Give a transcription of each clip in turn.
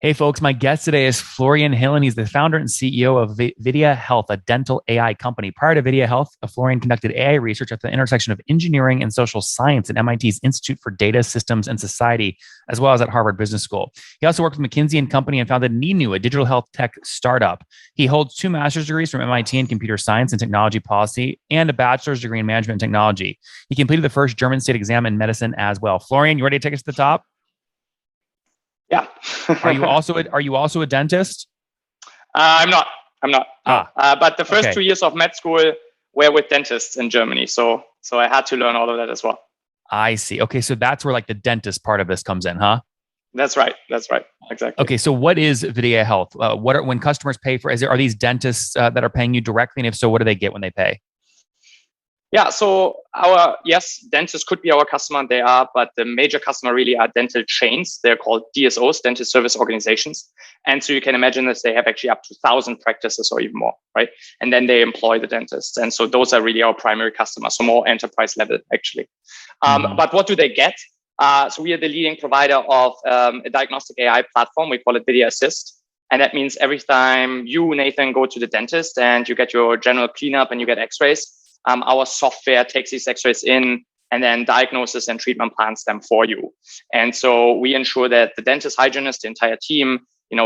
Hey, folks, my guest today is Florian Hill, and he's the founder and CEO of Vidya Health, a dental AI company. Prior to Vidya Health, Florian conducted AI research at the intersection of engineering and social science at MIT's Institute for Data Systems and Society, as well as at Harvard Business School. He also worked with McKinsey and Company and founded Ninu, a digital health tech startup. He holds 2 master's degrees from MIT in computer science and technology policy and a bachelor's degree in management and technology. He completed the first German state exam in medicine as well. Florian, you ready to take us to the top? Yeah. Are you also a dentist? I'm not. No. But the first Okay. 2 years of med school were with dentists in Germany, so I had to learn all of that as well. I see. Okay, so that's where like the dentist part of this comes in, huh? That's right. Exactly. Okay, so what is Vidya Health? When customers pay for? Are these dentists that are paying you directly? And if so, what do they get when they pay? Yeah. So yes, dentists could be our customer. They are, but the major customer really are dental chains. They're called DSOs, dental service organizations. And so you can imagine that they have actually up to 1,000 practices or even more, right? And then they employ the dentists. And so those are really our primary customers, so more enterprise level actually. But what do they get? So we are the leading provider of a diagnostic AI platform. We call it Video Assist. And that means every time you, Nathan, go to the dentist and you get your general cleanup and you get x-rays, our software takes these x-rays in and then diagnoses and treatment plans them for you. And so we ensure that the dentist, hygienist, the entire team,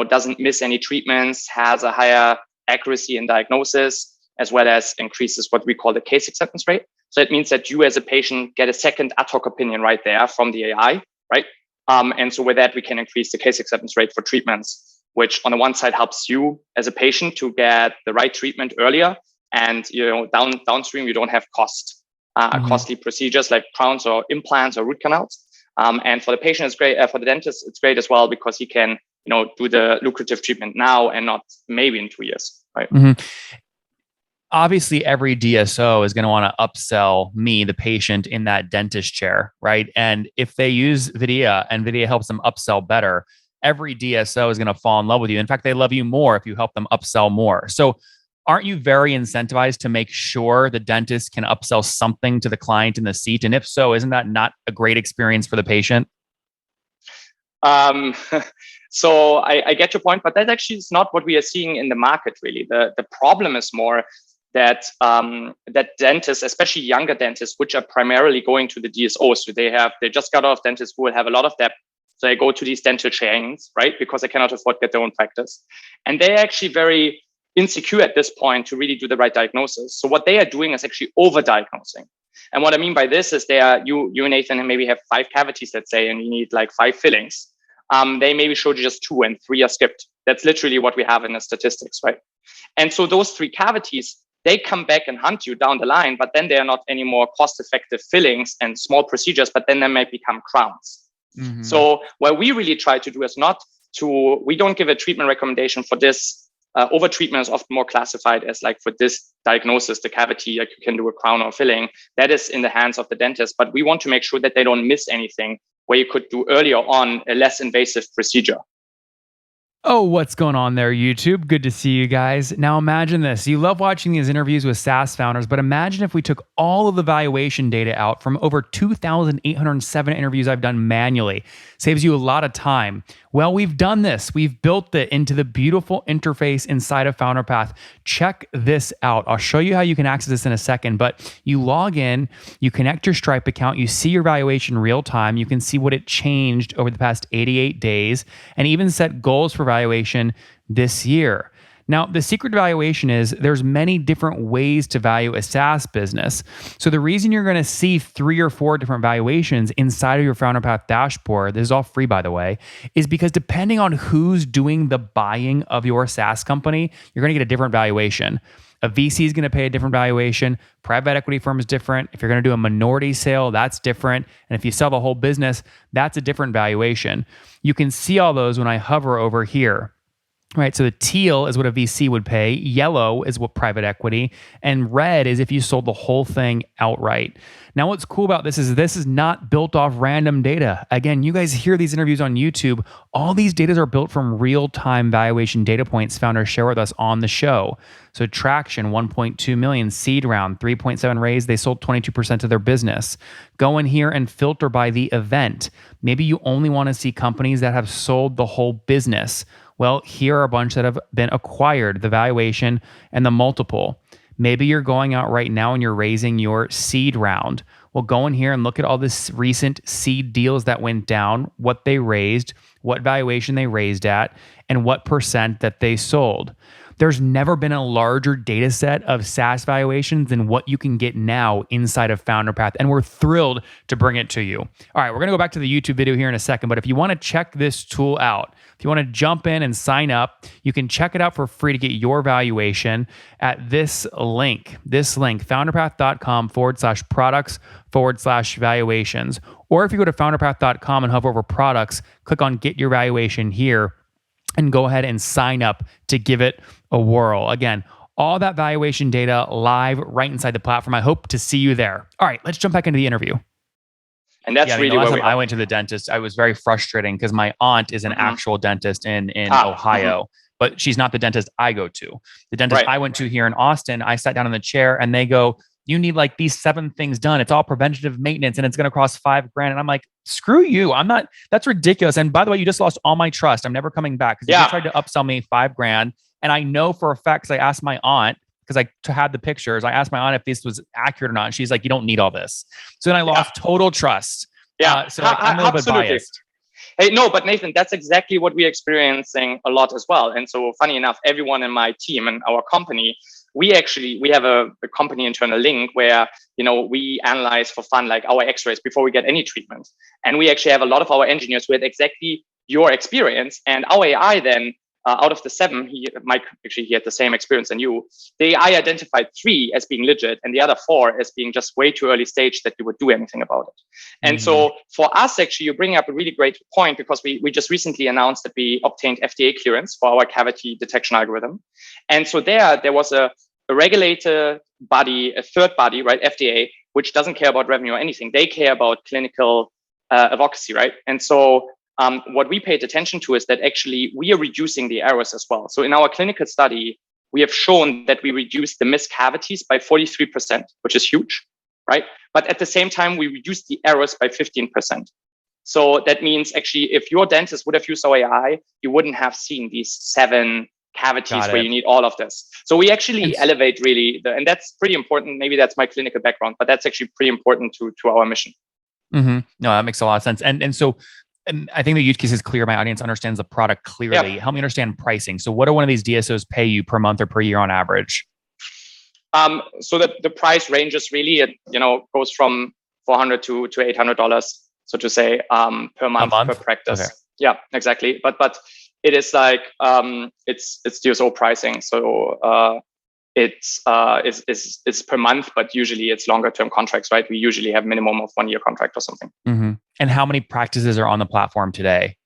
doesn't miss any treatments, has a higher accuracy in diagnosis, as well as increases what we call the case acceptance rate. So it means that you as a patient get a second ad hoc opinion right there from the AI, right? And so with that, we can increase the case acceptance rate for treatments, which on the one side helps you as a patient to get the right treatment earlier. And downstream, you don't have costly procedures like crowns or implants or root canals. And for the patient, it's great. For the dentist, it's great as well because he can, do the lucrative treatment now and not maybe in 2 years, right? Obviously, every DSO is going to want to upsell me, the patient, in that dentist chair, right? And if they use Vidya and Vidya helps them upsell better, every DSO is going to fall in love with you. In fact, they love you more if you help them upsell more. So aren't you very incentivized to make sure the dentist can upsell something to the client in the seat? And if so, isn't that not a great experience for the patient? So I get your point, but that actually is not what we are seeing in the market, really. The problem is more that that dentists, especially younger dentists, which are primarily going to the DSOs, so they just got out of dental school, have a lot of debt. So they go to these dental chains, right? Because they cannot afford to get their own practice. And they're actually very insecure at this point to really do the right diagnosis. So what they are doing is actually over-diagnosing. And what I mean by this is you and Nathan maybe have 5 cavities, let's say, and you need like 5 fillings. They maybe showed you just 2 and 3 are skipped. That's literally what we have in the statistics, right? And so those 3 cavities, they come back and hunt you down the line, but then they are not any more cost-effective fillings and small procedures, but then they might become crowns. So what we really try to do is we don't give a treatment recommendation for this. Over treatment is often more classified as like for this diagnosis, the cavity, like you can do a crown or filling. That is in the hands of the dentist, but we want to make sure that they don't miss anything where you could do earlier on a less invasive procedure. Oh, what's going on there, YouTube? Good to see you guys. Now imagine this. You love watching these interviews with SaaS founders, but imagine if we took all of the valuation data out from over 2,807 interviews I've done manually. Saves you a lot of time. Well, we've done this. We've built it into the beautiful interface inside of FounderPath. Check this out. I'll show you how you can access this in a second, but you log in, you connect your Stripe account, you see your valuation real time, you can see what it changed over the past 88 days, and even set goals for valuation this year. Now, the secret to valuation is there's many different ways to value a SaaS business. So the reason you're going to see 3 or 4 different valuations inside of your FounderPath dashboard, this is all free, by the way, is because depending on who's doing the buying of your SaaS company, you're going to get a different valuation. A VC is going to pay a different valuation. Private equity firm is different. If you're going to do a minority sale, that's different. And if you sell the whole business, that's a different valuation. You can see all those when I hover over here. Right, so the teal is what a VC would pay, yellow is what private equity, and red is if you sold the whole thing outright. Now, what's cool about this is not built off random data. Again, you guys hear these interviews on YouTube. All these data are built from real-time valuation data points founders share with us on the show. So Traction, 1.2 million seed round, 3.7 raise. They sold 22% of their business. Go in here and filter by the event. Maybe you only want to see companies that have sold the whole business. Well, here are a bunch that have been acquired, the valuation and the multiple. Maybe you're going out right now and you're raising your seed round. Well, go in here and look at all this recent seed deals that went down, what they raised, what valuation they raised at, and what percent that they sold. There's never been a larger data set of SaaS valuations than what you can get now inside of FounderPath, and we're thrilled to bring it to you. All right, we're going to go back to the YouTube video here in a second, but if you want to check this tool out, if you want to jump in and sign up, you can check it out for free to get your valuation at this link, founderpath.com/products/valuations. Or if you go to founderpath.com and hover over products, click on get your valuation here and go ahead and sign up to give it a whirl. Again, all that valuation data live right inside the platform. I hope to see you there. All right, let's jump back into the interview. And that's really where I went to the dentist. I was very frustrating because my aunt is an actual dentist in Ohio, but she's not the dentist I go to. The dentist I went to here in Austin, I sat down in the chair and they go, you need like these 7 things done. It's all preventative maintenance and it's going to cost $5,000. And I'm like, screw you. I'm not, that's ridiculous. And by the way, you just lost all my trust. I'm never coming back because you tried to upsell me $5,000. And I know for a fact, because I asked my aunt, because I had the pictures, I asked my aunt if this was accurate or not. And she's like, you don't need all this. So then I lost total trust. So like, I'm a little bit biased. Hey, no, but Nathan, that's exactly what we're experiencing a lot as well. And so funny enough, everyone in my team and our company, we have a company internal link where, we analyze for fun, like our x-rays before we get any treatment. And we actually have a lot of our engineers with exactly your experience, and our AI then, out of the 7, Mike actually he had the same experience than you. The AI identified 3 as being legit and the other 4 as being just way too early stage that you would do anything about it. And so for us, actually, you bring up a really great point because we just recently announced that we obtained FDA clearance for our cavity detection algorithm. And so there was a regulator body, a third body, right, FDA, which doesn't care about revenue or anything. They care about clinical advocacy, right? And so what we paid attention to is that actually we are reducing the errors as well. So in our clinical study, we have shown that we reduced the missed cavities by 43%, which is huge, right? But at the same time, we reduced the errors by 15%. So that means actually, if your dentist would have used our AI, you wouldn't have seen these 7 cavities where you need all of this. So we actually elevate really, and that's pretty important. Maybe that's my clinical background, but that's actually pretty important to our mission. No, that makes a lot of sense. And so I think the use case is clear. My audience understands the product clearly. Help me understand pricing. So what do one of these DSOs pay you per month or per year on average? So the price ranges really, it goes from $400 to $800. So to say, per month per practice. Okay. Yeah, exactly. But it is like it's DSO pricing. So it's per month, but usually it's longer term contracts, right? We usually have minimum of 1 year contract or something. And how many practices are on the platform today?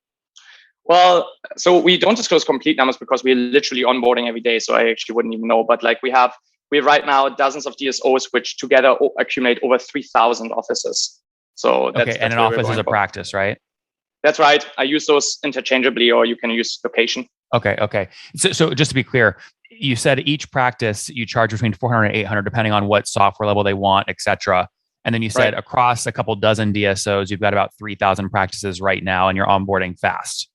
Well, so we don't disclose complete numbers because we're literally onboarding every day. So I actually wouldn't even know. But like we have right now dozens of DSOs, which together accumulate over 3,000 offices. So that's and an office is a practice, right? That's right. I use those interchangeably, or you can use location. Okay. So just to be clear, you said each practice you charge between $400 and $800, depending on what software level they want, et cetera. And then you said across a couple dozen DSOs, you've got about 3,000 practices right now, and you're onboarding fast.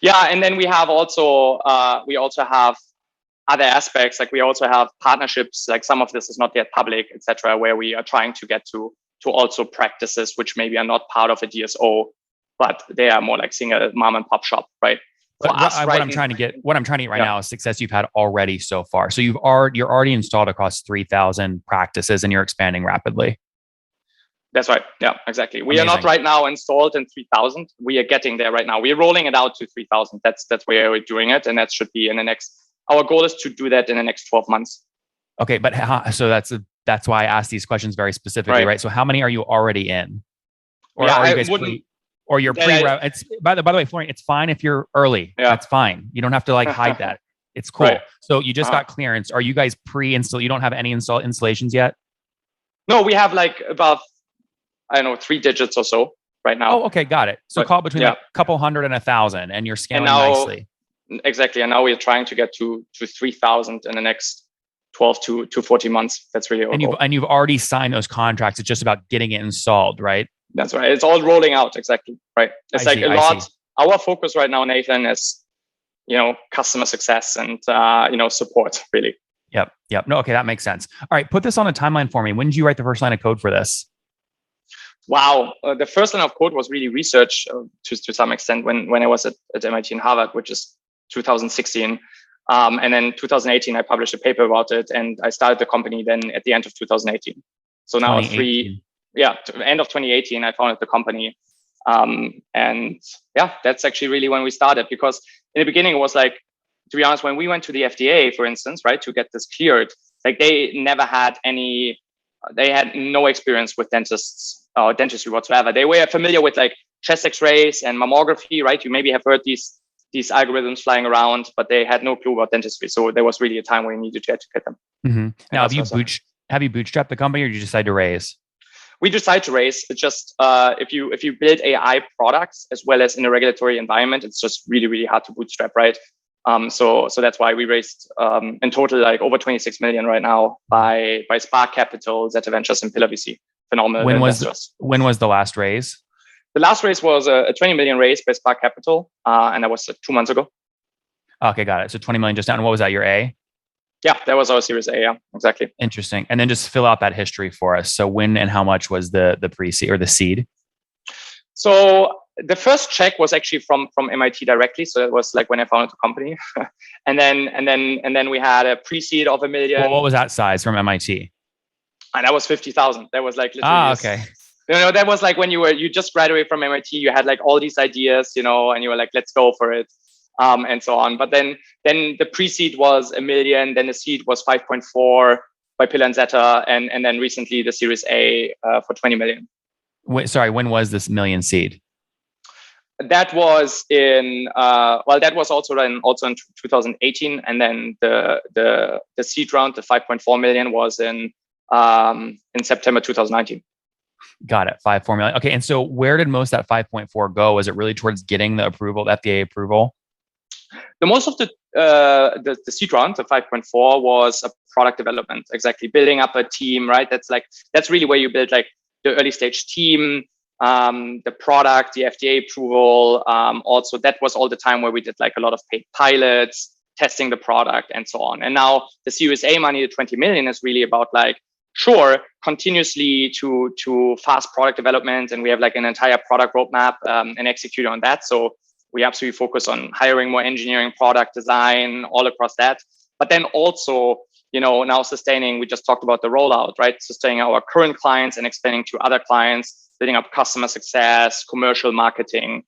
Yeah, and then we also have other aspects. Like we also have partnerships. Like some of this is not yet public, et cetera, where we are trying to get to also practices which maybe are not part of a DSO, but they are more like seeing a mom and pop shop, right? What I'm trying to get right now is success you've had already so far. So you're already installed across 3,000 practices and you're expanding rapidly. That's right. Yeah, exactly. We are not right now installed in 3,000. We are getting there right now. We're rolling it out to 3,000. That's where we're doing it. And that should be in the next, our goal is to do that in the next 12 months. Okay. But so that's why I asked these questions very specifically, right? So how many are you already in? Or are you guys or you're it's by the way, Florian, it's fine if you're early. Yeah. That's fine. You don't have to like hide that. It's cool. Right. So you just got clearance. Are you guys pre-install? You don't have any installations yet? No, we have like about, 3 digits or so right now. Oh, okay. Got it. So call between a couple hundred and 1,000 and you're scaling nicely. Exactly. And now we're trying to get to 3,000 in the next 12 to 14 months. That's really our goal. And you've already signed those contracts. It's just about getting it installed, right? That's right. It's all rolling out. Exactly. Right. It's a lot. Our focus right now, Nathan, is, customer success and, support, really. Yep. No, okay. That makes sense. All right. Put this on a timeline for me. When did you write the first line of code for this? Wow. The first line of code was really research to some extent when I was at MIT and Harvard, which is 2016. And then 2018, I published a paper about it, and I started the company then at the end of 2018. So now end of 2018, I founded the company. And yeah, that's actually really when we started, because in the beginning, it was like, to be honest, when we went to the FDA, for instance, right, to get this cleared, like they had no experience with dentists or dentistry whatsoever. They were familiar with like chest x-rays and mammography, right? You maybe have heard these algorithms flying around, but they had no clue about dentistry. So there was really a time where you needed to educate them. Mm-hmm. Now, have you bootstrapped the company, or did you decide to raise? We decided to raise. It's just if you build AI products as well as in a regulatory environment, it's just really, really hard to bootstrap, right? So that's why we raised in total like over 26 million right now by Spark Capital, Zeta Ventures, and Pillar VC. Phenomenal investors. When was the last raise? The last raise was a 20 million raise by Spark Capital, and that was 2 months ago. Okay, got it. So 20 million just down. What was that, your A? Yeah, that was our Series A. Yeah, exactly. Interesting. And then just fill out that history for us. So when and how much was the pre-seed or the seed? So the first check was actually from MIT directly. So it was like when I founded the company, and then we had a pre-seed of $1 million. Well, what was that size from MIT? And that was 50,000. That was like literally. Okay. That was like when you just graduated from MIT, you had like all these ideas, and you were like, let's go for it, and so on. But then the pre-seed was $1 million. Then the seed was 5.4 by Pillar and Zeta, and then recently the Series A for 20 million. When was this million seed? That was that was also in 2018, and then the seed round, the 5.4 million, was in September 2019. Got it. 5.4 million. Okay. And so where did most of that 5.4 go? Was it really towards getting the approval, the FDA approval? The most of the seed round, the 5.4, was a product development, exactly building up a team, right? That's really where you build like the early stage team, the product, the FDA approval. Also, that was all the time where we did like a lot of paid pilots, testing the product, and so on. And now the Series A money, the 20 million, is really about like, continuously to fast product development, and we have like an entire product roadmap and execute on that. So we absolutely focus on hiring more engineering, product design, all across that. But then also, now sustaining. We just talked about the rollout, right? Sustaining our current clients and expanding to other clients, building up customer success, commercial marketing,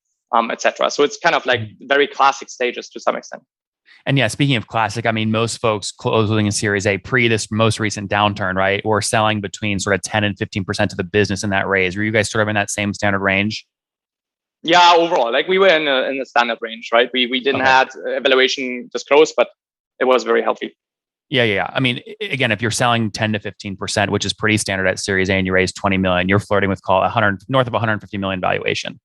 etc. So it's kind of like very classic stages to some extent. And yeah, speaking of classic, I mean, most folks closing a Series A pre this most recent downturn, right, were selling between sort of 10 and 15% of the business in that raise. Were you guys sort of in that same standard range? Yeah, overall, like we were in the standard range, right? We didn't have evaluation disclosed, but it was very healthy. Yeah. I mean, again, if you're selling 10 to 15%, which is pretty standard at Series A, and you raise 20 million, you're flirting with north of 150 million valuation.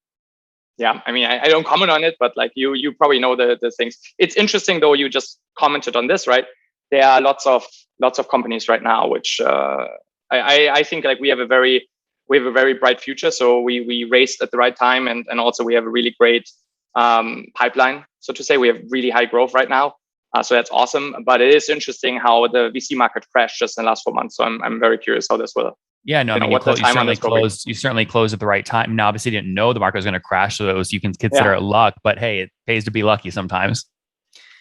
Yeah, I mean, I don't comment on it, but like you probably know the things. It's interesting though. You just commented on this, right? There are lots of companies right now, which I think like we have a very bright future. So we raised at the right time, and also we have a really great pipeline. So to say, we have really high growth right now. So that's awesome. But it is interesting how the VC market crashed just in the last 4 months. So I'm very curious how this will. Yeah, no, I mean, you certainly closed at the right time. Now, obviously, you didn't know the market was going to crash, so you can consider it luck. But hey, it pays to be lucky sometimes.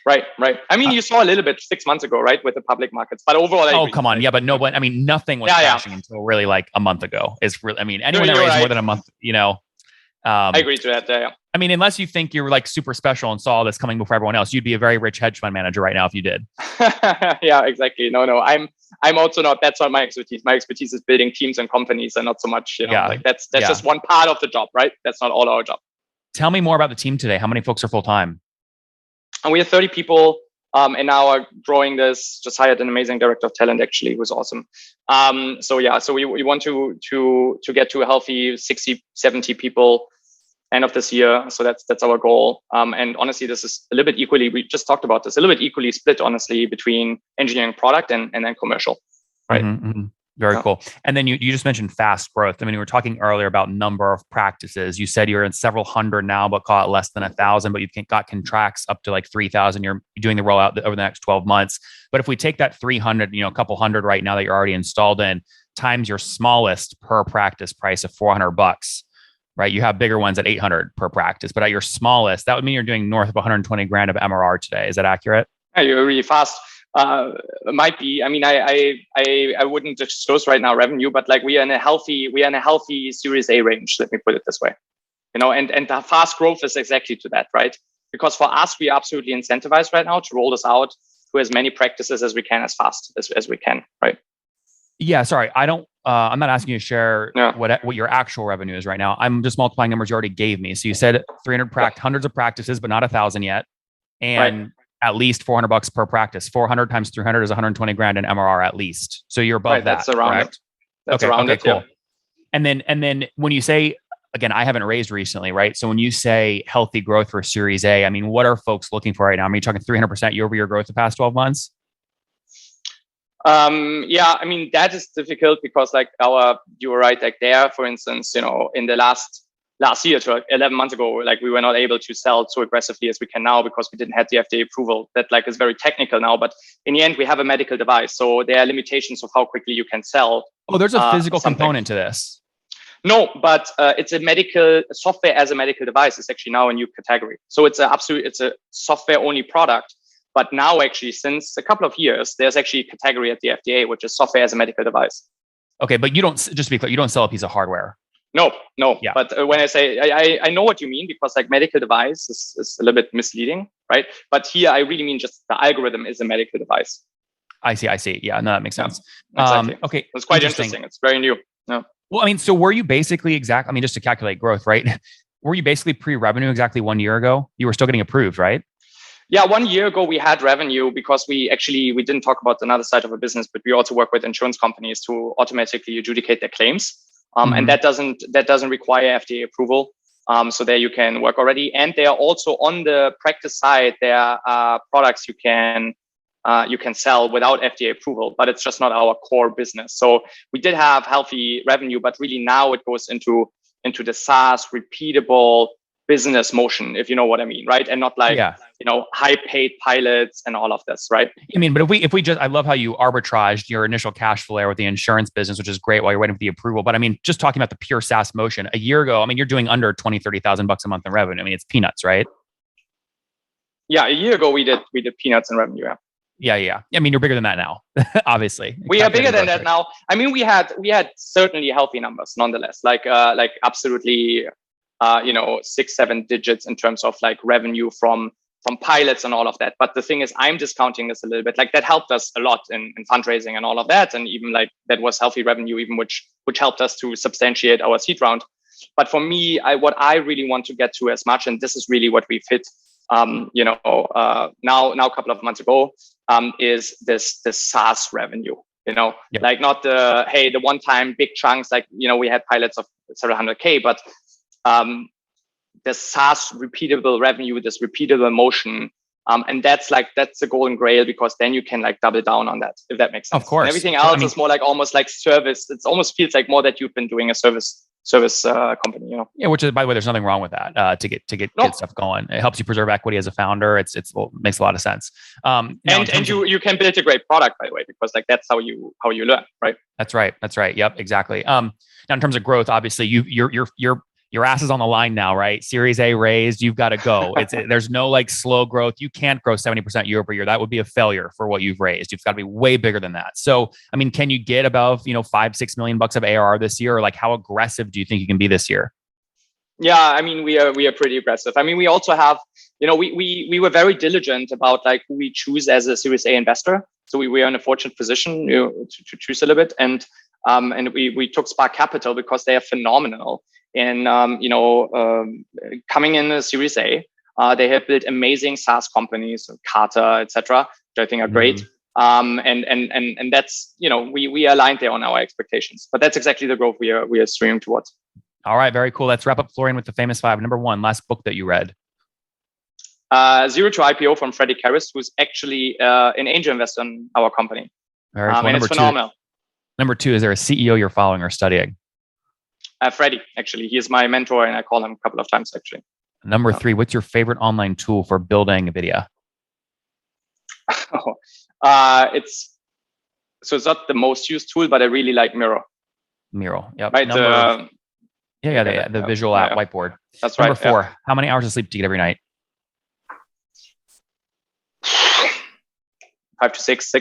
Right. I mean, you saw a little bit 6 months ago, right, with the public markets. But overall, come on, but I mean, nothing was crashing until really like a month ago. It's really, I mean, anyone that raised more than a month, I agree to that. Yeah. I mean, unless you think you're like super special and saw this coming before everyone else, you'd be a very rich hedge fund manager right now if you did. Yeah, exactly. No, I'm also not. That's not my expertise. My expertise is building teams and companies, and not so much. Like that's just one part of the job, right? That's not all our job. Tell me more about the team today. How many folks are full time? And we have 30 people, and now are growing this. Just hired an amazing director of talent, actually, who's awesome. So we want to get to a healthy 60, 70 people. end of this year. So that's our goal. And honestly, this is a little bit equally, we just talked about this, a little bit equally split, honestly, between engineering, product, and then commercial, right? Mm-hmm, mm-hmm. Very cool. And then you just mentioned fast growth. I mean, we were talking earlier about number of practices. You said you're in several hundred now, but call it less than 1,000, but you've got contracts up to like 3,000. You're doing the rollout over the next 12 months. But if we take that 300, a couple hundred right now that you're already installed in, times your smallest per practice price of $400, right? You have bigger ones at 800 per practice, but at your smallest, that would mean you're doing north of 120 grand of MRR today. Is that accurate? Yeah, you're really fast. Might be. I mean, I wouldn't disclose right now revenue, but like we are in a healthy Series A range. Let me put it this way, and the fast growth is exactly to that, right? Because for us, we are absolutely incentivized right now to roll this out to as many practices as we can, as fast as we can, right? Yeah. Sorry, I'm not asking you to share what your actual revenue is right now. I'm just multiplying numbers you already gave me. So you said 300 hundreds of practices, but not 1,000 yet, and at least $400 per practice. 400 times 300 is 120 grand in MRR at least. So you're above that. That's around it. That's around it. Cool. Yeah. And then when you say, again, I haven't raised recently, right? So when you say healthy growth for Series A, I mean, what are folks looking for right now? I mean, you're talking 300% year-over-year growth the past 12 months? Yeah, I mean, that is difficult because you were right, like there, for instance, in the last year to 11 months ago, like we were not able to sell so aggressively as we can now because we didn't have the FDA approval. That like is very technical now, but in the end, we have a medical device. So there are limitations of how quickly you can sell. Oh, there's a physical component to this. No, but it's a medical software as a medical device. It's actually now a new category. So it's a software only product. But now, actually, since a couple of years, there's actually a category at the FDA, which is software as a medical device. Okay, but you don't, just to be clear, you don't sell a piece of hardware. No. Yeah. But when I say, I know what you mean, because like medical device is a little bit misleading, right? But here, I really mean just the algorithm is a medical device. I see. Yeah, no, that makes sense. Exactly. Okay. It's quite interesting. It's very new. Yeah. Well, I mean, so were you basically just to calculate growth, right? Were you basically pre-revenue exactly 1 year ago? You were still getting approved, right? Yeah, 1 year ago we had revenue because we didn't talk about another side of a business, but we also work with insurance companies to automatically adjudicate their claims, and that doesn't require FDA approval. So there you can work already, and they are also on the practice side. There are products you can sell without FDA approval, but it's just not our core business. So we did have healthy revenue, but really now it goes into the SaaS repeatable business motion, if you know what I mean, right? And not like, high paid pilots and all of this, right? I mean, but if we just, I love how you arbitraged your initial cash flow with the insurance business, which is great while you're waiting for the approval. But I mean, just talking about the pure SaaS motion, a year ago, I mean, you're doing under 20, 30,000 bucks a month in revenue. I mean, it's peanuts, right? Yeah. A year ago, we did peanuts in revenue. Yeah. I mean, you're bigger than that now, obviously. We are bigger than that now. I mean, we had certainly healthy numbers nonetheless, like absolutely, 6-7 digits in terms of like revenue from pilots and all of that. But the thing is, I'm discounting this a little bit. Like that helped us a lot in fundraising and all of that. And even like that was healthy revenue, even which helped us to substantiate our seed round. But for me, what I really want to get to as much, and this is really what we've hit, now a couple of months ago, is this SaaS revenue. Like not the one-time big chunks. Like we had pilots of several hundred K, but the SaaS repeatable revenue, this repeatable motion, and that's the golden grail, because then you can like double down on that, if that makes sense. Of course. And everything else is more like almost like service. It almost feels like more that you've been doing a service company. Yeah, which is, by the way, there's nothing wrong with that. To get stuff going, it helps you preserve equity as a founder. It makes a lot of sense. And you can build a great product, by the way, because like that's how you learn, right? That's right. Yep, exactly. Now in terms of growth, obviously your ass is on the line now, right? Series A raised, you've got to go. There's no like slow growth. You can't grow 70% year over year. That would be a failure for what you've raised. You've got to be way bigger than that. So, I mean, can you get above, $5-6 million bucks of ARR this year? Or like how aggressive do you think you can be this year? Yeah, I mean, we are pretty aggressive. I mean, we also have, we were very diligent about like who we choose as a Series A investor. So we were in a fortunate position to choose a little bit, and we took Spark Capital because they are phenomenal. And coming in a Series A, they have built amazing SaaS companies, Carter, etc., which I think are great. And that's we aligned there on our expectations. But that's exactly the growth we are streaming towards. All right, very cool. Let's wrap up, Florian, with the famous five. Number one, last book that you read. Zero to IPO from Freddie Karras, who's actually an angel investor in our company. Very cool. And it's phenomenal. Number two, is there a CEO you're following or studying? Freddie, actually. He is my mentor, and I call him a couple of times, actually. Number three, what's your favorite online tool for building a video? It's not the most used tool, but I really like Miro. Miro, yep. Right. The visual app, whiteboard. That's right. Number four, how many hours of sleep do you get every night? 5 to 6.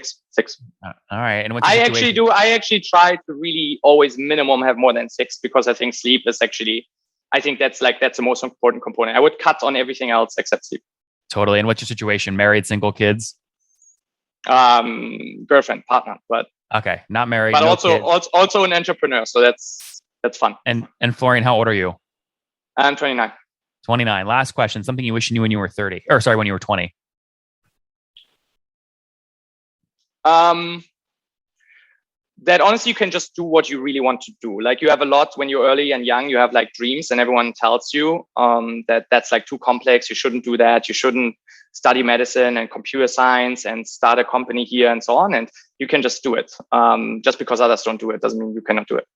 All right. And what's I actually try to really always minimum have more than 6, because I think sleep is actually, that's the most important component. I would cut on everything else except sleep. Totally. And what's your situation? Married, single, kids? Girlfriend, partner, but okay, not married. But no also an entrepreneur. So that's fun. And Florian, how old are you? I'm 29. 29. Last question. Something you wish you knew when you were 30. Or sorry, when you were 20. That honestly, you can just do what you really want to do. Like, you have a lot when you're early and young, you have like dreams, and everyone tells you that's like too complex. You shouldn't do that. You shouldn't study medicine and computer science and start a company here and so on. And you can just do it. Just because others don't do it doesn't mean you cannot do it.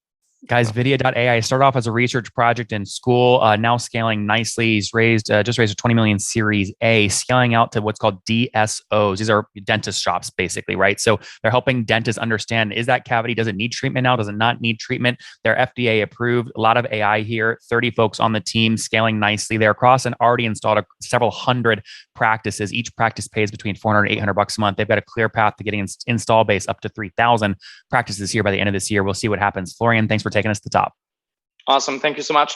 Guys, Vidya.ai started off as a research project in school, now scaling nicely. He's just raised a 20 million Series A, scaling out to what's called DSOs. These are dentist shops, basically, right? So they're helping dentists understand, is that cavity, does it need treatment now? Does it not need treatment? They're FDA approved. A lot of AI here, 30 folks on the team, scaling nicely. They're across and already installed several hundred practices. Each practice pays between $400 and $800 a month. They've got a clear path to getting install base up to 3,000 practices here by the end of this year. We'll see what happens. Florian, thanks for taking us to the top. Awesome. Thank you so much.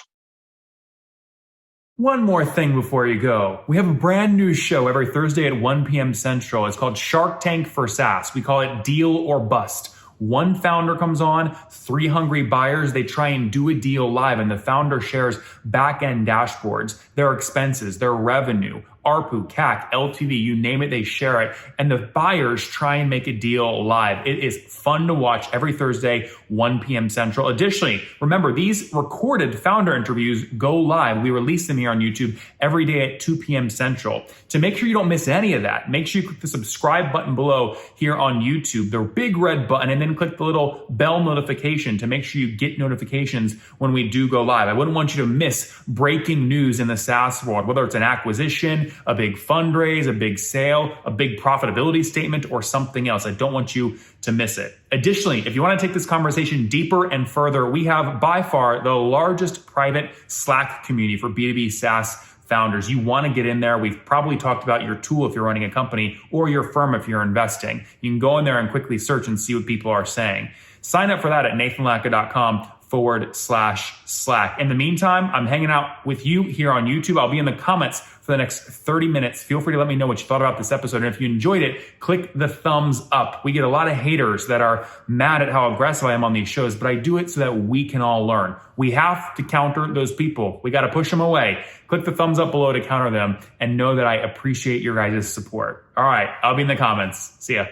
One more thing before you go. We have a brand new show every Thursday at 1 p.m. Central. It's called Shark Tank for SaaS. We call it Deal or Bust. One founder comes on, 3 hungry buyers. They try and do a deal live, and the founder shares back-end dashboards, their expenses, their revenue, ARPU, CAC, LTV, you name it, they share it. And the buyers try and make a deal live. It is fun to watch every Thursday, 1 p.m. Central. Additionally, remember, these recorded founder interviews go live. We release them here on YouTube every day at 2 p.m. Central. To make sure you don't miss any of that, make sure you click the subscribe button below here on YouTube, the big red button, and then click the little bell notification to make sure you get notifications when we do go live. I wouldn't want you to miss breaking news in the SaaS world, whether it's an acquisition, a big fundraise, a big sale, a big profitability statement, or something else. I don't want you to miss it. Additionally, if you want to take this conversation deeper and further, we have by far the largest private Slack community for B2B SaaS founders. You want to get in there. We've probably talked about your tool if you're running a company, or your firm if you're investing. You can go in there and quickly search and see what people are saying. Sign up for that at nathanlatka.com/Slack. In the meantime, I'm hanging out with you here on YouTube. I'll be in the comments for the next 30 minutes. Feel free to let me know what you thought about this episode. And if you enjoyed it, click the thumbs up. We get a lot of haters that are mad at how aggressive I am on these shows, but I do it so that we can all learn. We have to counter those people. We got to push them away. Click the thumbs up below to counter them, and know that I appreciate your guys' support. All right, I'll be in the comments. See ya.